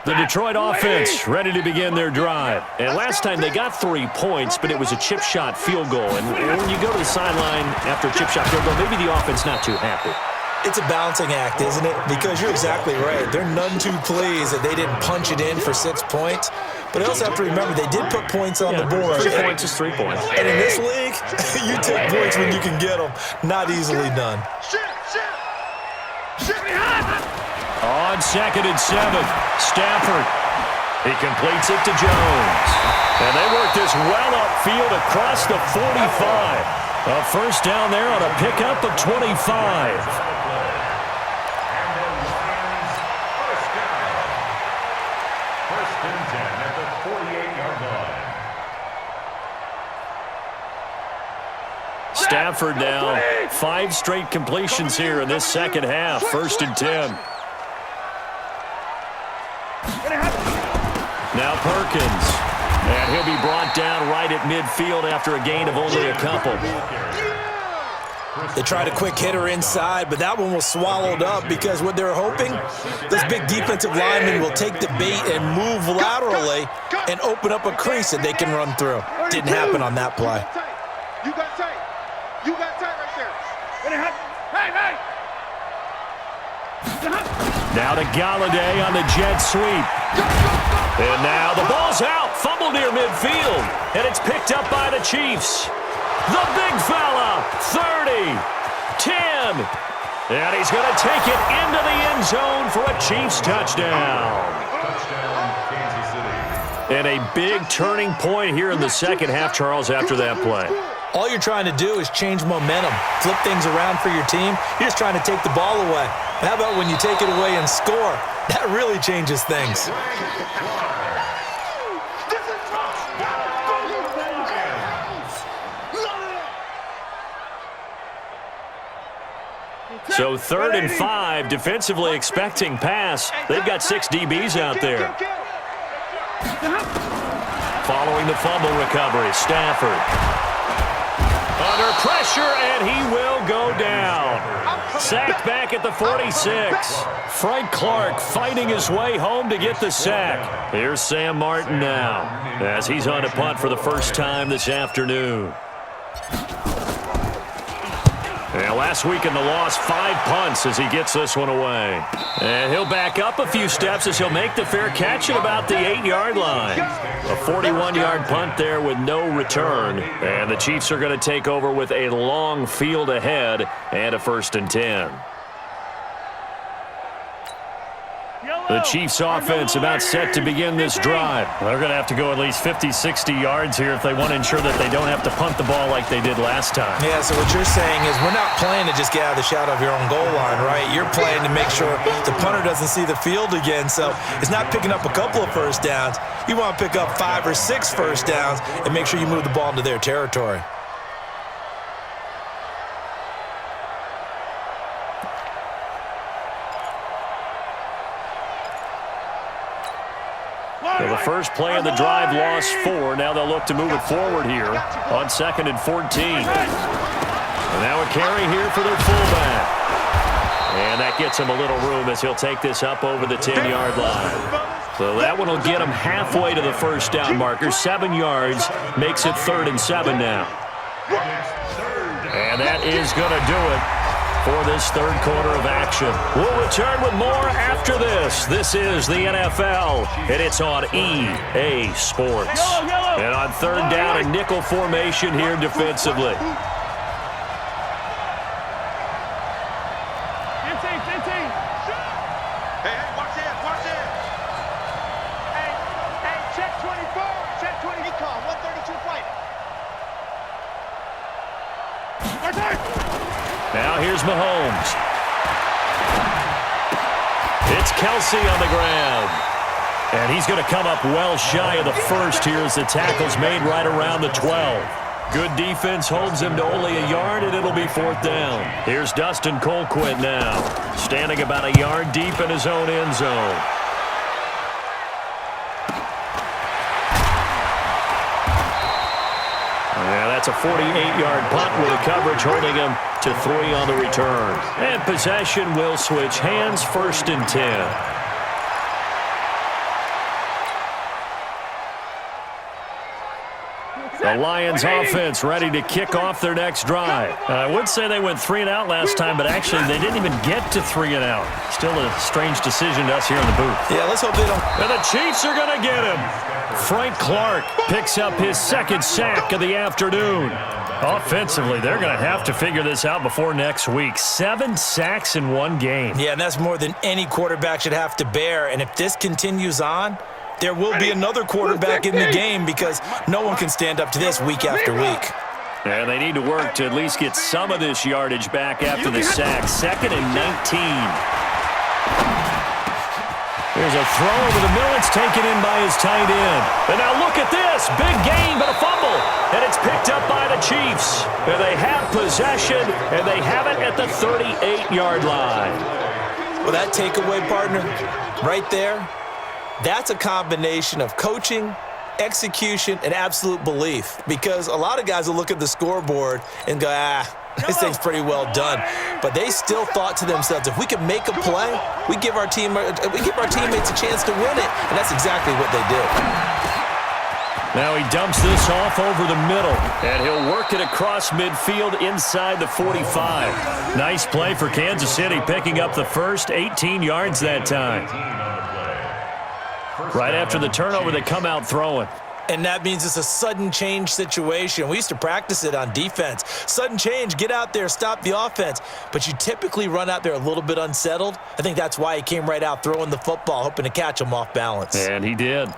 The Detroit offense ready to begin their drive. And last time they got 3 points, but it was a chip shot field goal. And when you go to the sideline after a chip shot field goal, maybe the offense not too happy. It's a balancing act, isn't it? Because you're exactly right. They're none too pleased that they didn't punch it in for 6 points. But I also have to remember they did put points on the board. 3 points is 3 points. And in this league, you take points when you can get them. Not easily done. On 2nd and 7, Stafford. He completes it to Jones. And they work this well upfield across the 45. A first down there on a pickup of 25. Stafford now 5 straight completions here in this second half. 1st and 10. Now Perkins. And he'll be brought down right at midfield after a gain of only a couple. They tried a quick hitter inside, but that one was swallowed up because what they're hoping, those big defensive linemen will take the bait and move laterally and open up a crease that they can run through. Didn't happen on that play. You got tight. You got tight right there. Hey! Now to Galladay on the jet sweep. And now the ball's out. Fumble near midfield. And it's picked up by the Chiefs. The big fella. 30. 10. And he's going to take it into the end zone for a Chiefs touchdown. Touchdown, Kansas City. And a big turning point here in the second half, Charles, after that play. All you're trying to do is change momentum, flip things around for your team. You're just trying to take the ball away. How about when you take it away and score? That really changes things. So 3rd and 5, defensively expecting pass. They've got 6 DBs out there. Following the fumble recovery, Stafford. Under pressure, and he will go down. Sacked back at the 46. Frank Clark fighting his way home to get the sack. Here's Sam Martin now, as he's on a punt for the first time this afternoon. And last week in the loss, 5 punts as he gets this one away. And he'll back up a few steps as he'll make the fair catch at about the 8-yard line. A 41-yard punt there with no return. And the Chiefs are going to take over with a long field ahead and a 1st and 10. The Chiefs offense about set to begin this drive. They're going to have to go at least 50, 60 yards here if they want to ensure that they don't have to punt the ball like they did last time. Yeah, so what you're saying is we're not playing to just get out of the shadow of your own goal line, right? You're playing to make sure the punter doesn't see the field again. So it's not picking up a couple of first downs. You want to pick up 5 or 6 first downs and make sure you move the ball into their territory. So the first play of the drive lost 4. Now they'll look to move it forward here on 2nd and 14. And now a carry here for their fullback. And that gets him a little room as he'll take this up over the 10-yard line. So that one will get him halfway to the first down marker. 7 yards makes it 3rd and 7 now. And that is going to do it for this 3rd quarter of action. We'll return with more after this. This is the NFL, and it's on EA Sports. And on 3rd down, a nickel formation here defensively. Hey, watch it. Hey, check 24. Check 20. Recon, 132 fight. Now here's Mahomes. It's Kelsey on the ground. And he's going to come up well shy of the first here as the tackle's made right around the 12. Good defense holds him to only a yard, and it'll be 4th down. Here's Dustin Colquitt now, standing about a yard deep in his own end zone. That's a 48-yard punt with the coverage holding him to 3 on the return. And possession will switch hands, 1st and 10. The Lions offense ready to kick off their next drive. I would say they went 3 and out last time, but actually they didn't even get to 3 and out. Still a strange decision to us here in the booth. Yeah, let's hope they don't. And the Chiefs are going to get him. Frank Clark picks up his 2nd sack of the afternoon. Offensively, they're going to have to figure this out before next week. 7 sacks in 1 game. Yeah, and that's more than any quarterback should have to bear. And if this continues on, there will be another quarterback in the game because no one can stand up to this week after week. And they need to work to at least get some of this yardage back after the sack. 2nd and 19. There's a throw over the middle. It's taken in by his tight end. And now look at this. Big gain, but a fumble. And it's picked up by the Chiefs. And they have possession, and they have it at the 38-yard line. Well, that takeaway, partner, right there, that's a combination of coaching, execution, and absolute belief. Because a lot of guys will look at the scoreboard and go, this thing's pretty well done. But they still thought to themselves, if we can make a play, we give our teammates a chance to win it. And that's exactly what they did. Now he dumps this off over the middle, and he'll work it across midfield inside the 45. Nice play for Kansas City, picking up the first 18 yards that time. Right after the turnover, they come out throwing. And that means it's a sudden change situation. We used to practice it on defense. Sudden change, get out there, stop the offense. But you typically run out there a little bit unsettled. I think that's why he came right out throwing the football, hoping to catch him off balance. And he did.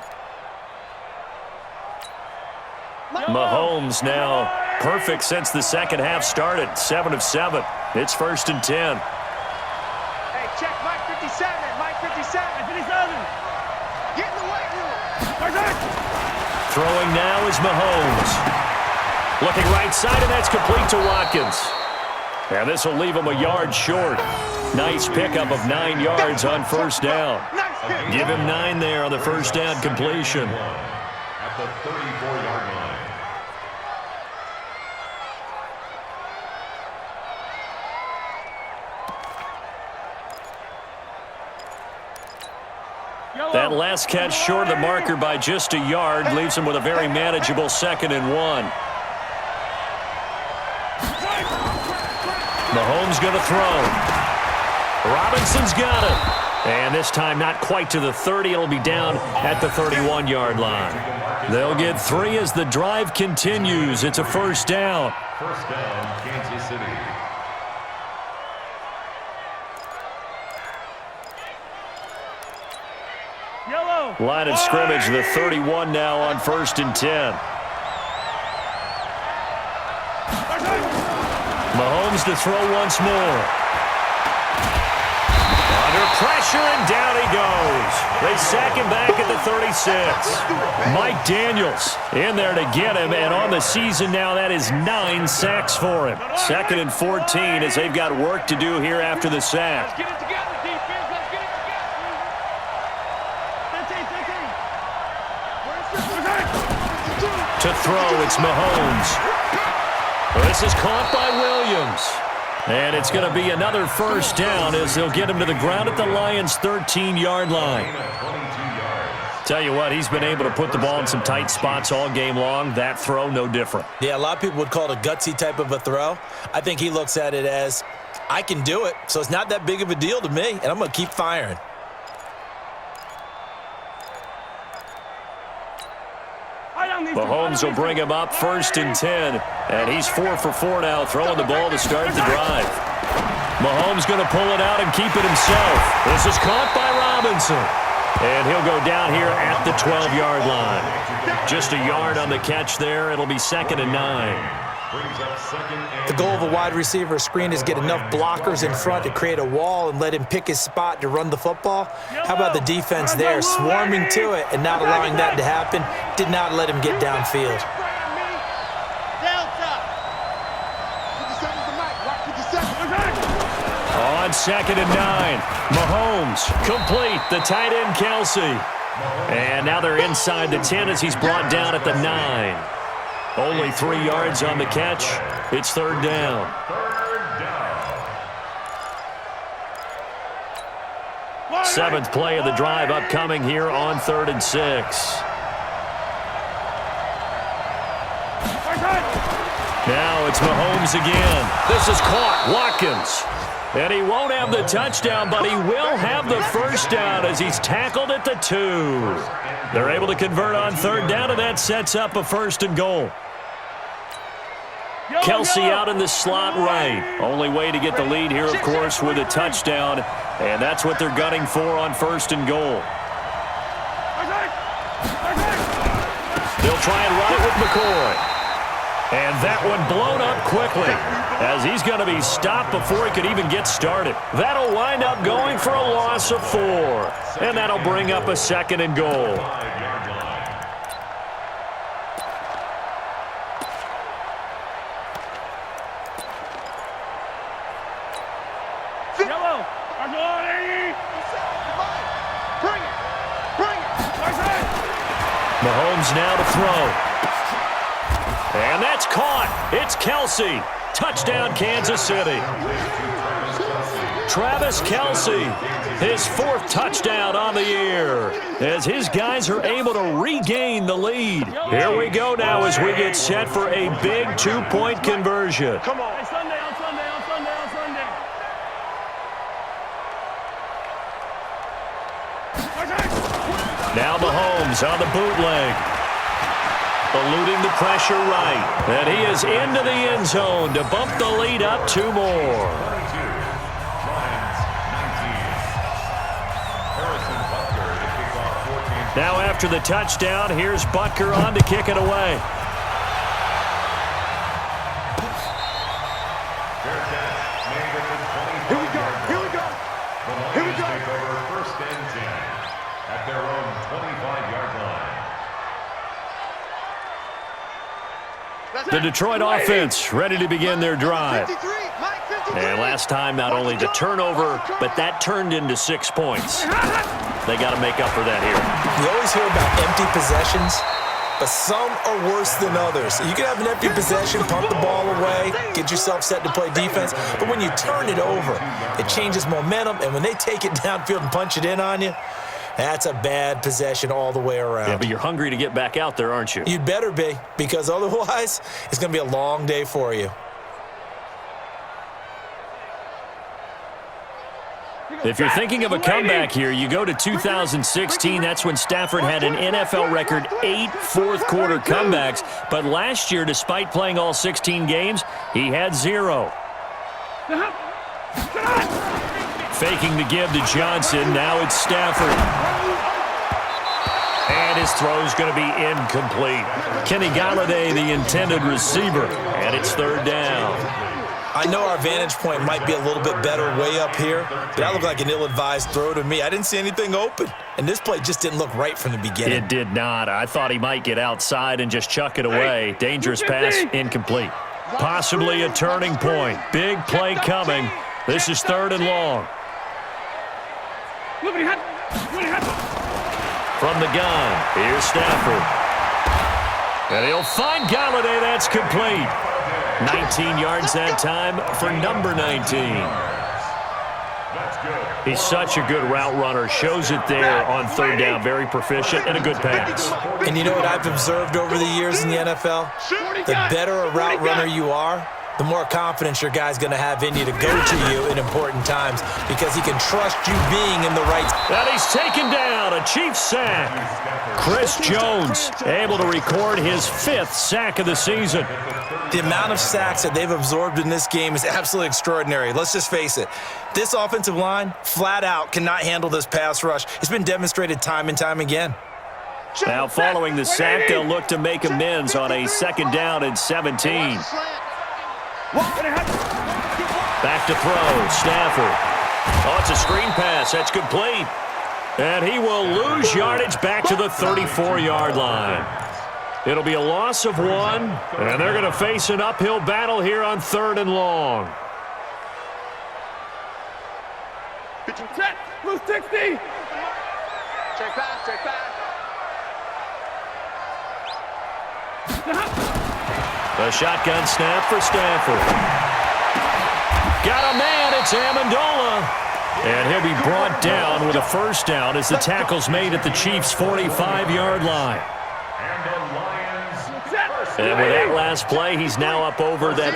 Mahomes now perfect since the second half started. 7 of 7. It's 1st and 10. Hey, check Mike 57. Mike 57. 57. Get in the weight room. Throwing now is Mahomes. Looking right side, and that's complete to Watkins. And this will leave him a yard short. Nice pickup of 9 yards on 1st down. Give him 9 there on the 1st down completion. At the 34-yard line. That last catch short of the marker by just a yard leaves him with a very manageable 2nd and 1. Mahomes going to throw. Robinson's got it. And this time not quite to the 30. It'll be down at the 31-yard line. They'll get 3 as the drive continues. It's a 1st down. 1st down, Kansas City. Line of scrimmage, the 31 now on 1st and 10. Mahomes to throw once more. Under pressure, and down he goes. They sack him back at the 36. Mike Daniels in there to get him, and on the season now, that is 9 sacks for him. 2nd and 14 as they've got work to do here after the sack. Let's get it together, defense. Let's get it together. To throw, it's Mahomes. This is caught by Williams. And it's going to be another 1st down as they'll get him to the ground at the Lions' 13-yard line. Tell you what, he's been able to put the ball in some tight spots all game long. That throw, no different. Yeah, a lot of people would call it a gutsy type of a throw. I think he looks at it as, I can do it, so it's not that big of a deal to me, and I'm going to keep firing. Mahomes will bring him up 1st and 10. And he's 4 for 4 now, throwing the ball to start the drive. Mahomes going to pull it out and keep it himself. This is caught by Robinson. And he'll go down here at the 12-yard line. Just a yard on the catch there. It'll be 2nd and 9. The goal of a wide receiver screen is get enough blockers in front to create a wall and let him pick his spot to run the football. How about the defense there, swarming to it and not allowing that to happen? Did not let him get downfield. On 2nd and 9, Mahomes complete, the tight end Kelsey. And now they're inside the 10 as he's brought down at the 9. Only 3 yards on the catch. It's third down. Third down. 7th play of the drive upcoming here on 3rd and 6. Now it's Mahomes again. This is caught. Watkins. And he won't have the touchdown, but he will have the first down as he's tackled at the 2. They're able to convert on 3rd down, and that sets up a 1st and goal. Kelsey out in the slot right. Only way to get the lead here, of course, with a touchdown. And that's what they're gunning for on 1st and goal. They'll try and run it with McCoy. And that one blown up quickly as he's going to be stopped before he could even get started. That'll wind up going for a loss of 4. And that'll bring up a 2nd and goal. Mahomes now to throw. And that's caught. It's Kelsey. Touchdown, Kansas City. Travis Kelsey, his 4th touchdown on the year, as his guys are able to regain the lead. Here we go now as we get set for a big 2-point conversion. Come on. Hey, Sunday, on Sunday, on Sunday, on Sunday. Now Mahomes on the bootleg. Eluding the pressure right. And he is into the end zone to bump the lead up 2 more. Now after the touchdown, here's Butker on to kick it away. Here we go. Here we go. Here we go. Take over 1st and 10 at their own 25-yard line. The Detroit offense ready to begin their drive. And last time, not only the turnover, but that turned into 6 points. They got to make up for that here. You always hear about empty possessions, but some are worse than others. You can have an empty possession, punt the ball away, get yourself set to play defense, but when you turn it over, it changes momentum, and when they take it downfield and punch it in on you, that's a bad possession all the way around. Yeah, but you're hungry to get back out there, aren't you? You'd better be, because otherwise, it's going to be a long day for you. If you're thinking of a comeback here, you go to 2016. That's when Stafford had an NFL record 8 fourth-quarter comebacks. But last year, despite playing all 16 games, he had 0. Faking the give to Johnson. Now it's Stafford. And his throw's going to be incomplete. Kenny Galladay, the intended receiver. And it's 3rd down. I know our vantage point might be a little bit better way up here, but that looked like an ill-advised throw to me. I didn't see anything open, and this play just didn't look right from the beginning. It did not. I thought he might get outside and just chuck it away. Dangerous pass, incomplete. Possibly a turning point. Big play coming. This is 3rd and long. From the gun, here's Stafford. And he'll find Galladay. That's complete. 19 yards that time for number 19. He's such a good route runner. Shows it there on 3rd down. Very proficient and a good pass. And you know what I've observed over the years in the NFL? The better a route runner you are, the more confidence your guy's going to have in you to go to you in important times because he can trust you being in the right. And he's taken down. A Chiefs sack. Chris Jones able to record his 5th sack of the season. The amount of sacks that they've absorbed in this game is absolutely extraordinary. Let's just face it. This offensive line, flat out, cannot handle this pass rush. It's been demonstrated time and time again. Now following the sack, they'll look to make amends on a 2nd down and 17. Back to throw, Stafford. Oh, it's a screen pass. That's complete. And he will lose yardage back to the 34-yard line. It'll be a loss of 1, and they're going to face an uphill battle here on 3rd and long. Set, blue 60. Check back, check back. The shotgun snap for Stafford. Got a man, it's Amendola. And he'll be brought down with a first down as the tackle's made at the Chiefs' 45-yard line. And the Lions. And with that last play, he's now up over that